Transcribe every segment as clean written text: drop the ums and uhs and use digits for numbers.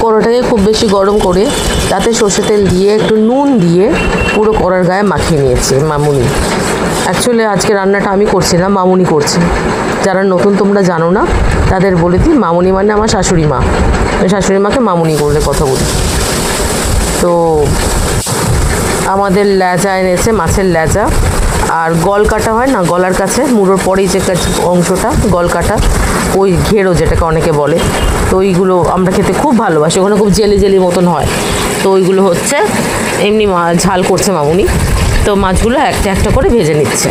কড়াটাকে খুব বেশি গরম করে তাতে সর্ষে তেল দিয়ে একটু নুন দিয়ে পুরো কড়ার গায়ে মাখিয়ে নিয়েছে মামুনি। অ্যাকচুয়ালি আজকে রান্নাটা আমি করছি না, মামুনি করছে। যারা নতুন তোমরা জানো না তাদের বলে দিই, মামুনি মানে আমার শাশুড়ি মা। শাশুড়ি মাকে মামুনি করলে কথা বলি। তো আমাদের ল্যাজা এনেছে, মাছের ল্যাজা, আর গল কাটা হয় না, গলার কাছে মুড়োর পরেই যে অংশটা গল কাটা, ওই ঘেরো যেটাকে অনেকে বলে। তো ওইগুলো আমরা খেতে খুব ভালোবাসি, ওখানে খুব জেলি জেলি মতন হয়। তো ওইগুলো হচ্ছে এমনি ঝাল করছে মামুনি। তো মাছগুলো একটা একটা করে ভেজে নিচ্ছে।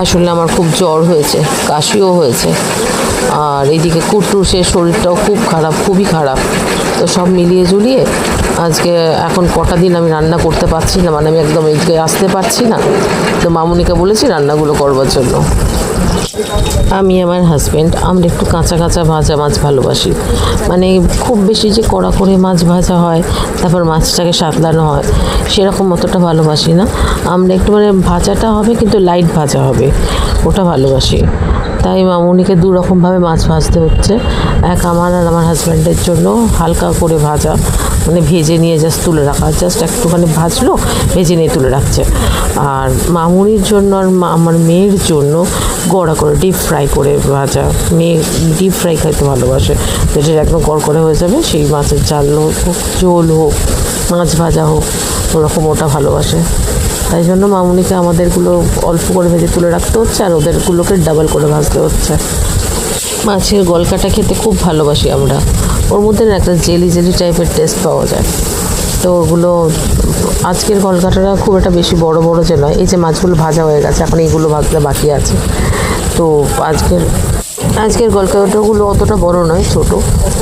আসলে আমার খুব জ্বর হয়েছে, কাশিও হয়েছে, আর এইদিকে কুট্টুসের শরীরটাও খুব খারাপ, খুবই খারাপ। তো সব মিলিয়ে ঝুলিয়ে আজকে এখন কটা দিন আমি রান্না করতে পারছি না, মানে আমি একদম এইদিকে আসতে পারছি না। তো মামুনিকে বলেছি রান্নাগুলো করবার জন্য। আমি আমার হাজব্যান্ড আমরা একটু কাঁচা কাঁচা ভাজা মাছ ভালোবাসি, মানে খুব বেশি যে কড়া করে মাছ ভাজা হয় তারপর মাছটাকে সাতলানো হয় সেরকম অতটা ভালোবাসি না। আমরা একটু মানে ভাজাটা হবে কিন্তু লাইট ভাজা হবে, ওটা ভালোবাসি। তাই মামুনিকে দু রকমভাবে মাছ ভাজতে হচ্ছে। এক আমার আর আমার হাজব্যান্ডের জন্য হালকা করে ভাজা, মানে ভেজে নিয়ে জাস্ট তুলে রাখা, জাস্ট একটুখানি ভাজলো ভেজে নিয়ে তুলে রাখছে। আর মামুনির জন্য আর আমার মেয়ের জন্য গড়া করে ডিপ ফ্রাই করে ভাজা। মেয়ে ডিপ ফ্রাই খাইতে ভালোবাসে, তো যেটা একদম কড়কড়ে হয়ে যাবে, সেই মাছের ঝাল হোক, ঝোল হোক, মাছ ভাজা হোক, ওরকম ওটা ভালোবাসে। তাই জন্য মামুনিকে আমাদেরগুলো অল্প করে ভেজে তুলে রাখতে হচ্ছে, আর ওদেরগুলোকে ডাবল করে ভাজতে হচ্ছে। মাছের গলকাটা খেতে খুব ভালোবাসি আমরা, ওর মধ্যে না একটা জেলি জেলি টাইপের টেস্ট পাওয়া যায়। তো ওগুলো আজকের গলকাটাটা খুব একটা বেশি বড় বড় যে নয়, এই যে মাছগুলো ভাজা হয়ে গেছে, এখন এইগুলো ভাজতে বাকি আছে। তো আজকের গলকাটাগুলো অতটা বড় নয়, ছোট।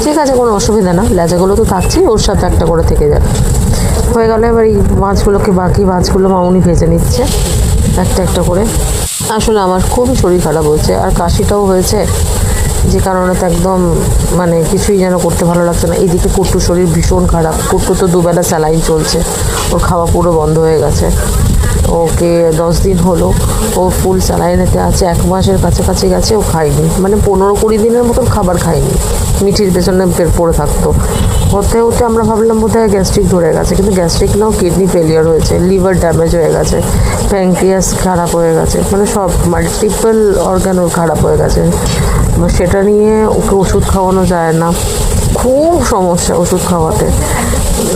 ঠিক আছে, কোনো অসুবিধা না, লেজাগুলো তো থাকছেই, ওর সাথে একটা করে থেকে যাবে। হয়ে গেলে এবার এই মাছগুলোকে, বাকি মাছগুলো মামুনি ভেজে নিচ্ছে একটা একটা করে। আসলে আমার খুবই শরীর খারাপ হয়েছে, আর কাশিটাও হয়েছে, যে কারণে তো একদম মানে কিছুই যেন করতে ভালো লাগছে না। এইদিকে কুট্টুর শরীর ভীষণ খারাপ, কুট্টু তো দুবেলা স্যালাইন চলছে, ওর খাওয়া পুরো বন্ধ হয়ে গেছে। ওকে 10 দিন হলো ও ফুল স্যালাইনেতে আছে, 1 মাসের কাছাকাছি গেছে, ও খায়নি, মানে 15-20 দিনের মতন খাবার খায়নি, মিঠির পেছনে পড়ে থাকতো। হতে হতে আমরা ভাবলাম বোধহয় গ্যাস্ট্রিক ধরে গেছে, কিন্তু গ্যাস্ট্রিক নাও, কিডনি ফেলিয়ার হয়েছে, লিভার ড্যামেজ হয়ে গেছে, প্যাঙ্ক্রিয়াস খারাপ হয়ে গেছে, মানে সব মাল্টিপল অর্গান ওর খারাপ হয়ে গেছে। সেটা নিয়ে ওকে ওষুধ খাওয়ানো যায় না, খুব সমস্যা ওষুধ খাওয়াতে।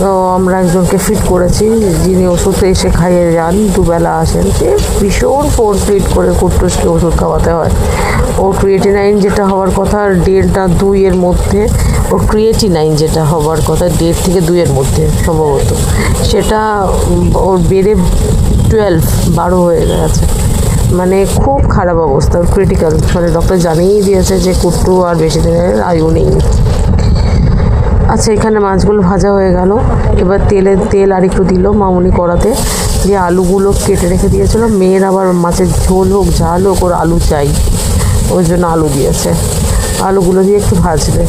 তো আমরা একজনকে ফিট করেছি, যিনি ওষুধ এসে খাইয়ে যান, দুবেলা আসেন, সে ভীষণ ফোর্স ফিট করে কুট্টুসকে ওষুধ খাওয়াতে হয়। ও ক্রিয়েটিনাইন যেটা হওয়ার কথা 1.5 না 2 এর মধ্যে, ওর ক্রিয়েটিনাইন যেটা হওয়ার কথা 1.5 থেকে 2 এর মধ্যে সম্ভবত, সেটা ওর বেড়ে 12 হয়ে গেছে। মানে খুব খারাপ অবস্থা, ক্রিটিক্যাল, মানে ডক্টর জানিয়েই দিয়েছে যে কুট্টু আর বেশি দিনের আয়ু নেই। আচ্ছা, এখানে মাছগুলো ভাজা হয়ে গেল, এবার তেল আর একটু দিল মামুনি কড়াতে, দিয়ে আলুগুলো কেটে রেখে দিয়েছিল। মেয়ের আবার মাছের ঝোল হোক ঝাল হোক ওর আলু চাই, ওই জন্য আলু দিয়েছে, আলুগুলো দিয়ে একটু ভাজবে।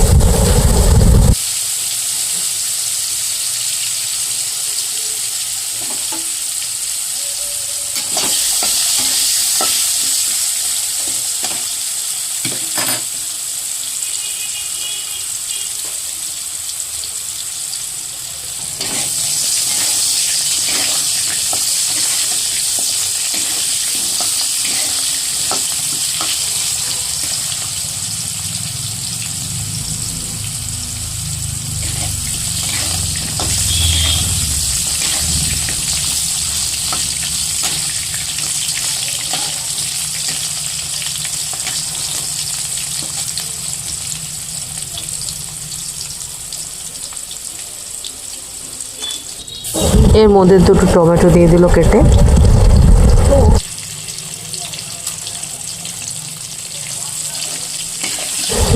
এর মধ্যে 2টো টমেটো দিয়ে দিল কেটে,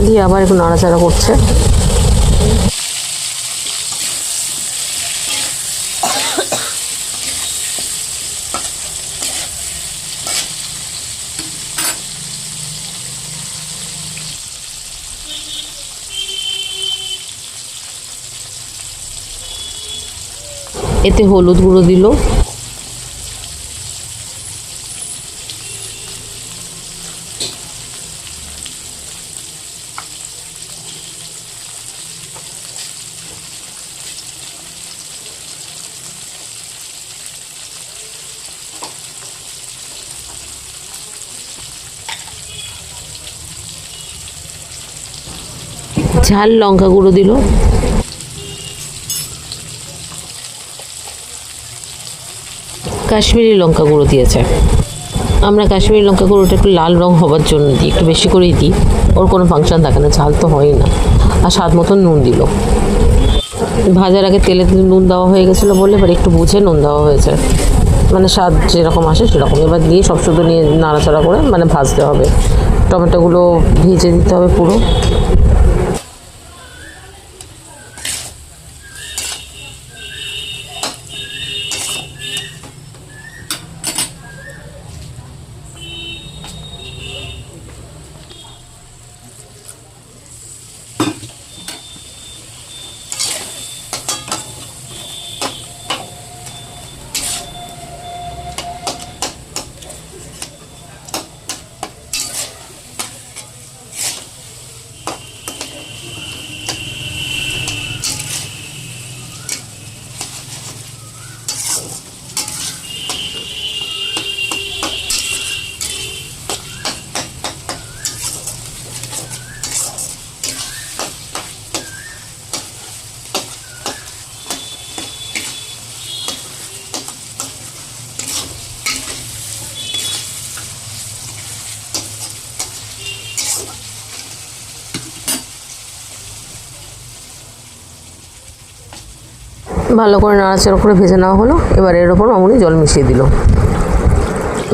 দিয়ে আবার একটু নাড়াচাড়া করছে। এতে হলুদ গুঁড়ো দিল, ঝাল লঙ্কা গুঁড়ো দিল, কাশ্মীরি লঙ্কা গুঁড়ো দিয়েছে। আমরা কাশ্মীরি লঙ্কা গুঁড়োটা একটু লাল রং হবার জন্য দিই, একটু বেশি করেই দিই, ওর কোনো ফাংশন থাকে না, ঝাল তো হয়ই না। আর স্বাদ মতন নুন দিল। ভাজার আগে তেলে নুন দেওয়া হয়ে গেছিলো বলে এবার একটু বুঝে নুন দেওয়া হয়েছে, মানে স্বাদ যেরকম আসে সেরকম। এবার দিয়ে সব শুধু নিয়ে নাড়াচাড়া করে মানে ভাজতে হবে। টমেটোগুলো ভেজে দিতে হবে পুরো। ভালো করে নাড়াচাড়া করে ভেজে নেওয়া হলো। এবার এর ওপর মামুনি জল মিশিয়ে দিল।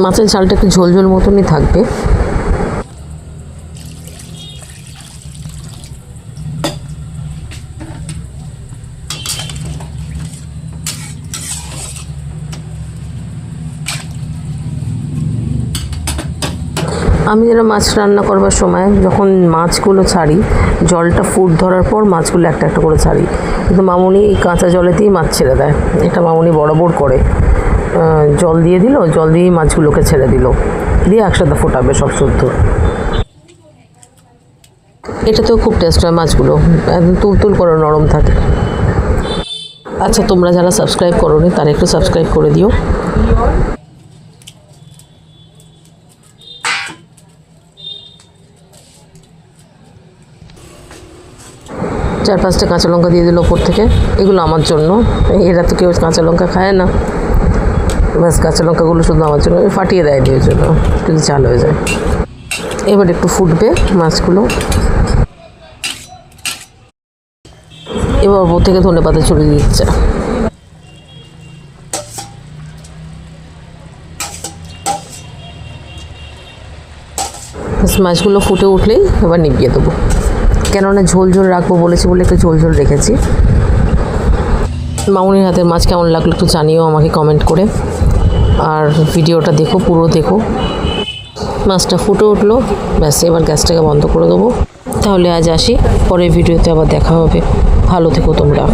মাছের ঝালটা একটু ঝোল ঝোল মতনই থাকবে। আমি যেন মাছ রান্না করবার সময় যখন মাছগুলো ছাড়ি, জলটা ফুট ধরার পর মাছগুলো একটা একটা করে ছাড়ি, কিন্তু মামুনি এই কাঁচা জলেতেই মাছ ছেড়ে দেয়। এটা মামুনি বরাবর করে। জল দিয়ে দিল, জল দিয়েই মাছগুলোকে ছেড়ে দিল, দিয়ে একসাথে ফোটাবে সব শুদ্ধ। এটাতেও খুব টেস্ট হয়, মাছগুলো একদম তুলতুল করে নরম থাকে। আচ্ছা, তোমরা যারা সাবস্ক্রাইব করোনি তারা একটু সাবস্ক্রাইব করে দিও। চার পাঁচটা কাঁচা লঙ্কা দিয়ে দিল ওপর থেকে। এগুলো আমার জন্য, এরা তো কেউ কাঁচা লঙ্কা খায় না, ব্যাস কাঁচা লঙ্কাগুলো শুধু আমার জন্য। ফাটিয়ে দেয়নি ওই জন্য, কিন্তু ঝাল হয়ে যায়। এবার একটু ফুটবে মাছগুলো। এবার ওপর থেকে ধনেপাতা ছড়িয়ে দিচ্ছে। মাছগুলো ফুটে উঠলেই এবার নিভিয়ে দেবো, কেননা ঝোল ঝোল রাখবো বলেছি বলে একটু ঝোল ঝোল রেখেছি। মামুনির হাতের মাছ কেমন লাগলো একটু জানিও আমাকে কমেন্ট করে। আর ভিডিওটা দেখো, পুরো দেখো। মাছটা ফুটে উঠলো, ব্যাস এবার গ্যাসটাকে বন্ধ করে দেবো। তাহলে আজ আসি, পরের ভিডিওতে আবার দেখা হবে। ভালো থেকো তোমরা।